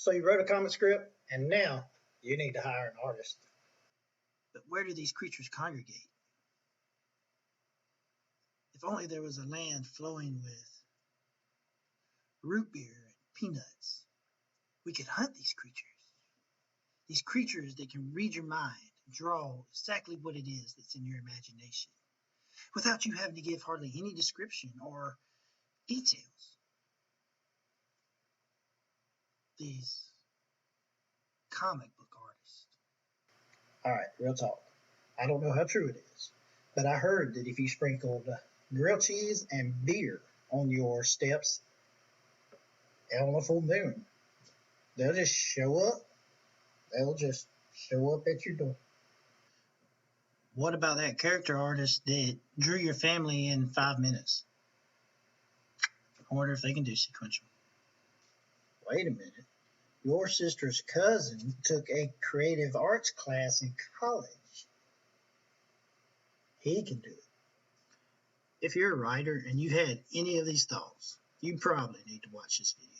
So you wrote a comic script, and now you need to hire an artist. But where do these creatures congregate? If only there was a land flowing with root beer and peanuts, we could hunt these creatures. These creatures that can read your mind and draw exactly what it is that's in your imagination, without you having to give hardly any description or details. These comic book artists. All right, real talk. I don't know how true it is, but I heard that if you sprinkled grilled cheese and beer on your steps on a full moon, they'll just show up. They'll just show up at your door. What about that character artist that drew your family in 5 minutes? I wonder if they can do sequential. Wait a minute. Your sister's cousin took a creative arts class in college. He can do it. If you're a writer and you had any of these thoughts, you probably need to watch this video.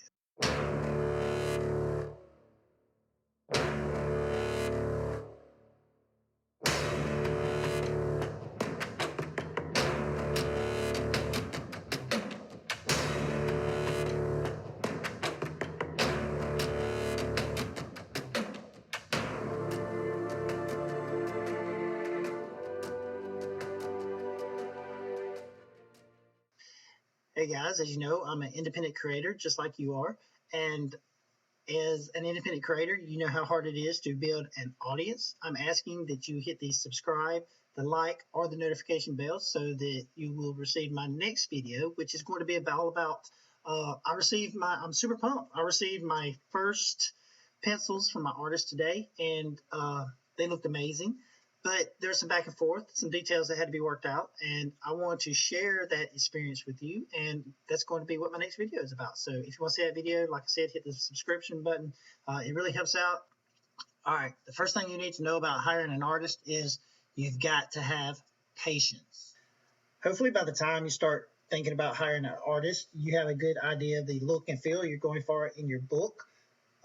Hey guys, as you know, I'm an independent creator just like you are. And as an independent creator, you know how hard it is to build an audience. I'm asking that you hit the subscribe, the like, or the notification bell so that you will receive my next video, which is going to be all about, I'm super pumped. I received my first pencils from my artist today, and they looked amazing. But there's some back and forth, some details that had to be worked out, and I want to share that experience with you, and that's going to be what my next video is about. So if you want to see that video, like I said, hit the subscription button. It really helps out. All right, the first thing you need to know about hiring an artist is you've got to have patience. Hopefully by the time you start thinking about hiring an artist, you have a good idea of the look and feel you're going for in your book.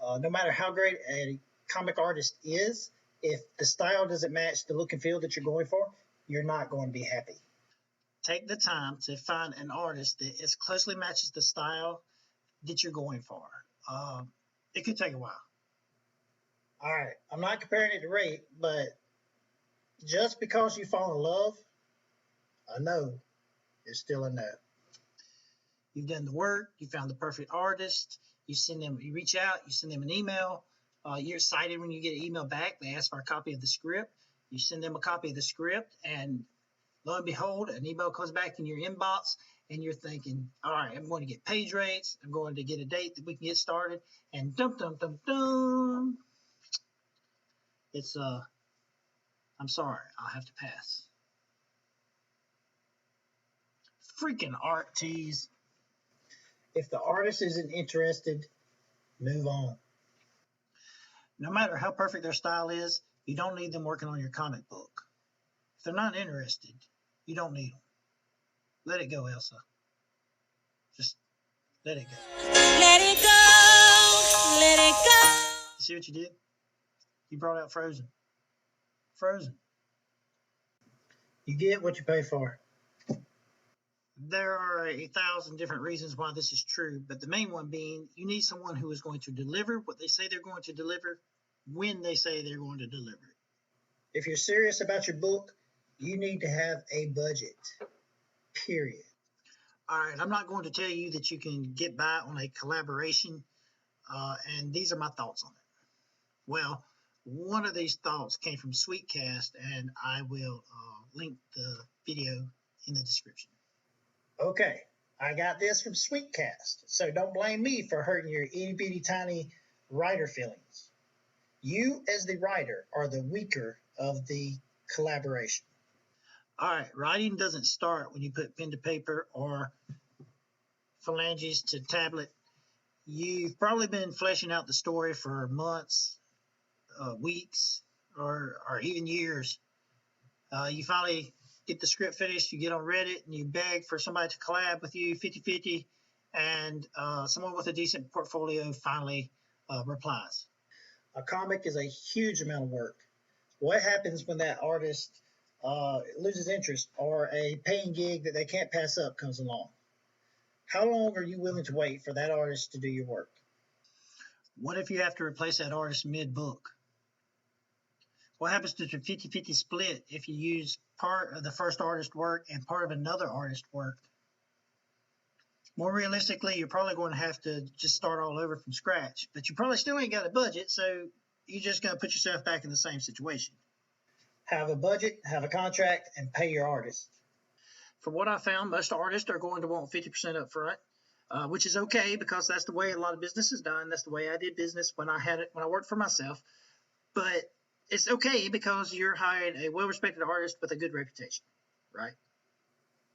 No matter how great a comic artist is, if the style doesn't match the look and feel that you're going for, you're not going to be happy. Take the time to find an artist that as closely matches the style that you're going for. It could take a while. All right, I'm not comparing it to rate, but just because you fall in love, a no is still a no. You've done the work, you found the perfect artist, you reach out, you send them an email. You're excited when you get an email back. They ask for a copy of the script. You send them a copy of the script, and lo and behold, an email comes back in your inbox, and you're thinking, all right, I'm going to get page rates. I'm going to get a date that we can get started, and dum dum dum dum. It's I'm sorry, I'll have to pass. Freaking art tease. If the artist isn't interested, move on. No matter how perfect their style is, you don't need them working on your comic book. If they're not interested, you don't need them. Let it go, Elsa. Just let it go. Let it go. Let it go. You see what you did? You brought out Frozen. Frozen. You get what you pay for. There are 1,000 different reasons why this is true, but the main one being you need someone who is going to deliver what they say they're going to deliver when they say they're going to deliver it. If you're serious about your book, you need to have a budget, period. All right, I'm not going to tell you that you can get by on a collaboration, and these are my thoughts on it. Well, one of these thoughts came from Sweetcast, and I will link the video in the description. Okay, I got this from Sweetcast, so don't blame me for hurting your itty bitty tiny writer feelings. You, as the writer, are the weaker of the collaboration. All right, writing doesn't start when you put pen to paper or phalanges to tablet. You've probably been fleshing out the story for months, weeks, or even years. You finally get the script finished, you get on Reddit, and you beg for somebody to collab with you 50-50, and someone with a decent portfolio finally replies. A comic is a huge amount of work. What happens when that artist loses interest or a paying gig that they can't pass up comes along? How long are you willing to wait for that artist to do your work? What if you have to replace that artist mid-book? What happens to the 50-50 split if you use part of the first artist work and part of another artist work? More realistically, you're probably going to have to just start all over from scratch, but you probably still ain't got a budget, so you're just going to put yourself back in the same situation. Have a budget, have a contract, and pay your artist. From what I found, most artists are going to want 50% up front, which is okay because that's the way a lot of business is done. That's the way I did business when I worked for myself. But it's okay because you're hiring a well-respected artist with a good reputation, right?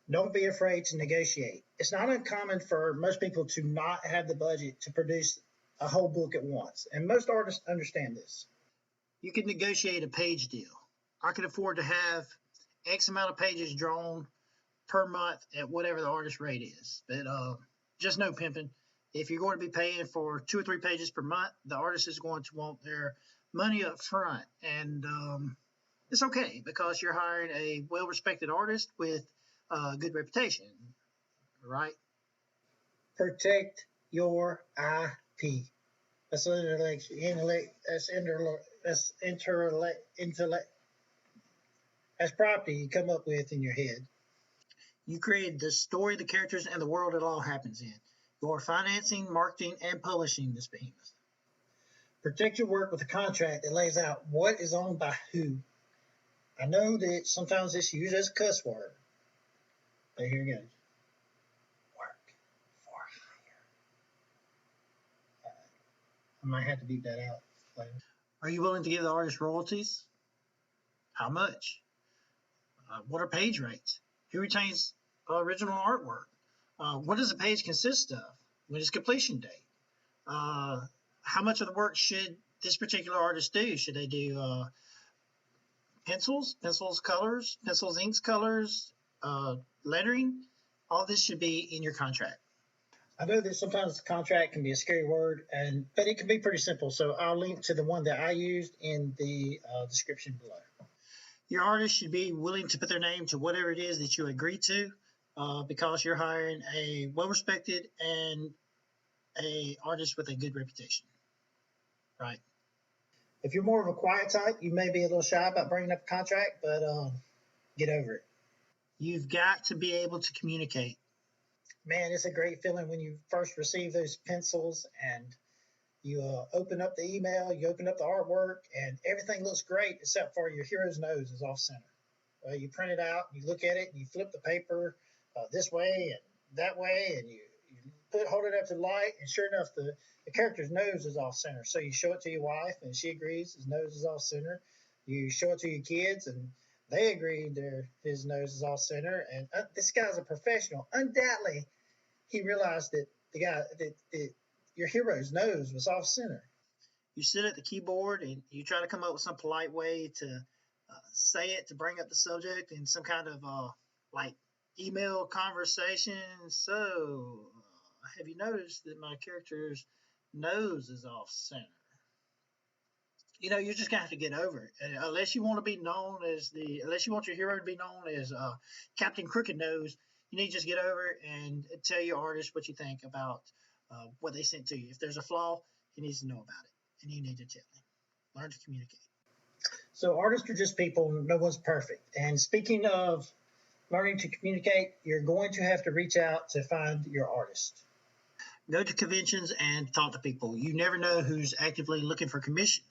Don't be afraid to negotiate. It's not uncommon for most people to not have the budget to produce a whole book at once, and most artists understand this. You can negotiate a page deal. I can afford to have X amount of pages drawn per month at whatever the artist rate is. But just know, pimping, if you're going to be paying for 2 or 3 pages per month, the artist is going to want their money up front. And it's okay because you're hiring a well-respected artist with a good reputation, right? Protect your IP. That's that's property you come up with in your head. You created the story, the characters, and the world it all happens in. You are financing, marketing, and publishing this behemoth. Protect your work with a contract that lays out what is owned by who. I know that sometimes it's used as a cuss word, but here it goes. Work for hire. I might have to beat that out later. Are you willing to give the artist royalties? How much? What are page rates? Who retains original artwork? What does a page consist of? When is completion date? How much of the work should this particular artist do? Should they do pencils, colors, pencils, inks, colors, lettering? All this should be in your contract. I know that sometimes the contract can be a scary word, but it can be pretty simple. So I'll link to the one that I used in the description below. Your artist should be willing to put their name to whatever it is that you agree to, because you're hiring a well-respected and a artist with a good reputation, right? If you're more of a quiet type, you may be a little shy about bringing up a contract, but get over it. You've got to be able to communicate. Man, it's a great feeling when you first receive those pencils and you open up the email, you open up the artwork, and everything looks great except for your hero's nose is off center. You print it out, you look at it, and you flip the paper this way and that way, and you hold it up to the light, and sure enough, the character's nose is off center. So you show it to your wife, and she agrees his nose is off center. You show it to your kids, and they agree his nose is off center. And this guy's a professional. Undoubtedly, he realized that your hero's nose was off center. You sit at the keyboard and you try to come up with some polite way to say it, to bring up the subject in some kind of like email conversation. So, have you noticed that my character's nose is off center? You know, you're just gonna have to get over it. And unless you want your hero to be known as Captain Crooked Nose, you need to just get over it and tell your artist what you think about what they sent to you. If there's a flaw, he needs to know about it, and you need to tell him. Learn to communicate. So artists are just people. No one's perfect. And speaking of learning to communicate, you're going to have to reach out to find your artist. Go to conventions and talk to people. You never know who's actively looking for commissions.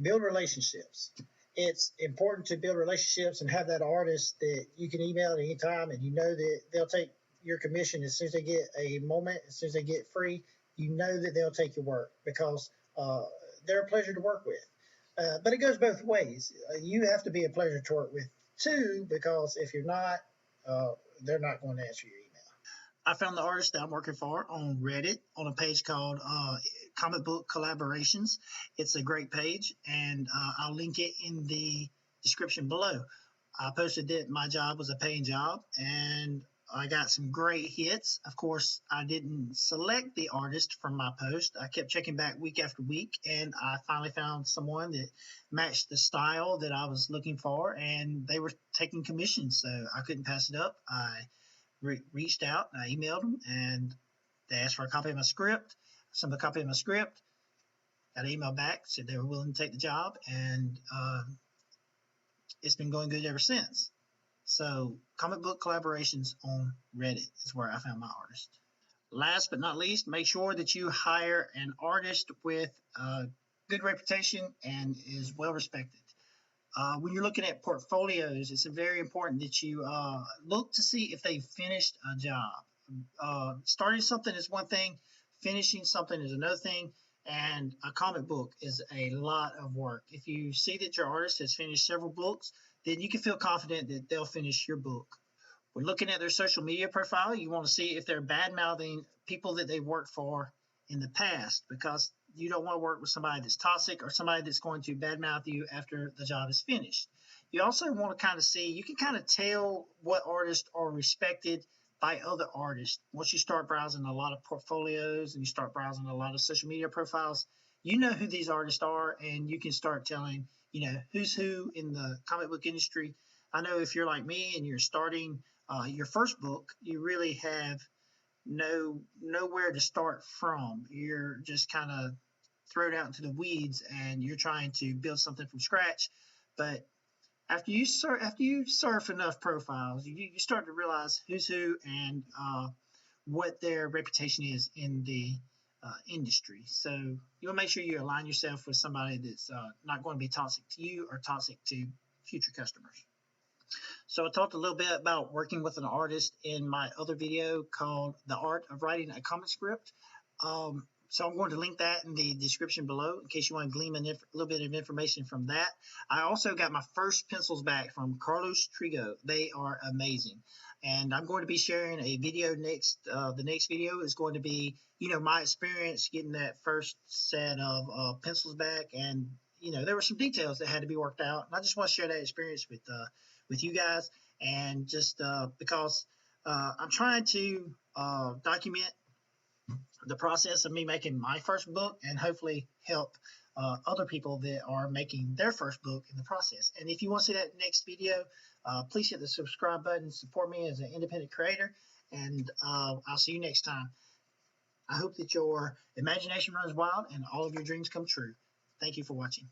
Build relationships. It's important to build relationships and have that artist that you can email at any time, and you know that they'll take your commission as soon as they get a moment, as soon as they get free. You know that they'll take your work because they're a pleasure to work with. But it goes both ways. You have to be a pleasure to work with too, because if you're not, they're not going to answer your email. I found the artist that I'm working for on Reddit on a page called Comic Book Collaborations. It's a great page, and I'll link it in the description below. I posted that my job was a paying job, and I got some great hits. Of course, I didn't select the artist from my post. I kept checking back week after week, and I finally found someone that matched the style that I was looking for, and they were taking commissions, so I couldn't pass it up. I reached out, I emailed them, and they asked for a copy of my script. I sent them a copy of my script, got an email back, said they were willing to take the job, and it's been going good ever since. So comic book collaborations on Reddit is where I found my artist. Last but not least, make sure that you hire an artist with a good reputation and is well respected. When you're looking at portfolios, it's very important that you look to see if they've finished a job. Starting something is one thing, finishing something is another thing, and a comic book is a lot of work. If you see that your artist has finished several books, then you can feel confident that they'll finish your book. When looking at their social media profile, you want to see if they're bad mouthing people that they've worked for in the past, because you don't want to work with somebody that's toxic or somebody that's going to badmouth you after the job is finished. You also want to kind of see, you can kind of tell what artists are respected by other artists. Once you start browsing a lot of portfolios and you start browsing a lot of social media profiles, you know who these artists are, and you can start telling, who's who in the comic book industry. I know if you're like me and you're starting your first book, you really have nowhere to start from. You're just kind of thrown out into the weeds and you're trying to build something from scratch. But after you surf enough profiles, you start to realize who's who and what their reputation is in the industry. So you'll make sure you align yourself with somebody that's not going to be toxic to you or toxic to future customers. So I talked a little bit about working with an artist in my other video called The Art of Writing a Comic Script. So I'm going to link that in the description below in case you want to glean a little bit of information from that. I also got my first pencils back from Carlos Trigo. They are amazing. And I'm going to be sharing a video next. The next video is going to be, my experience getting that first set of pencils back. And, there were some details that had to be worked out. And I just want to share that experience with you guys. And just because I'm trying to document the process of me making my first book and hopefully help other people that are making their first book in the process. And if you want to see that next video, please hit the subscribe button, support me as an independent creator, and I'll see you next time. I hope that your imagination runs wild and all of your dreams come true. Thank you for watching.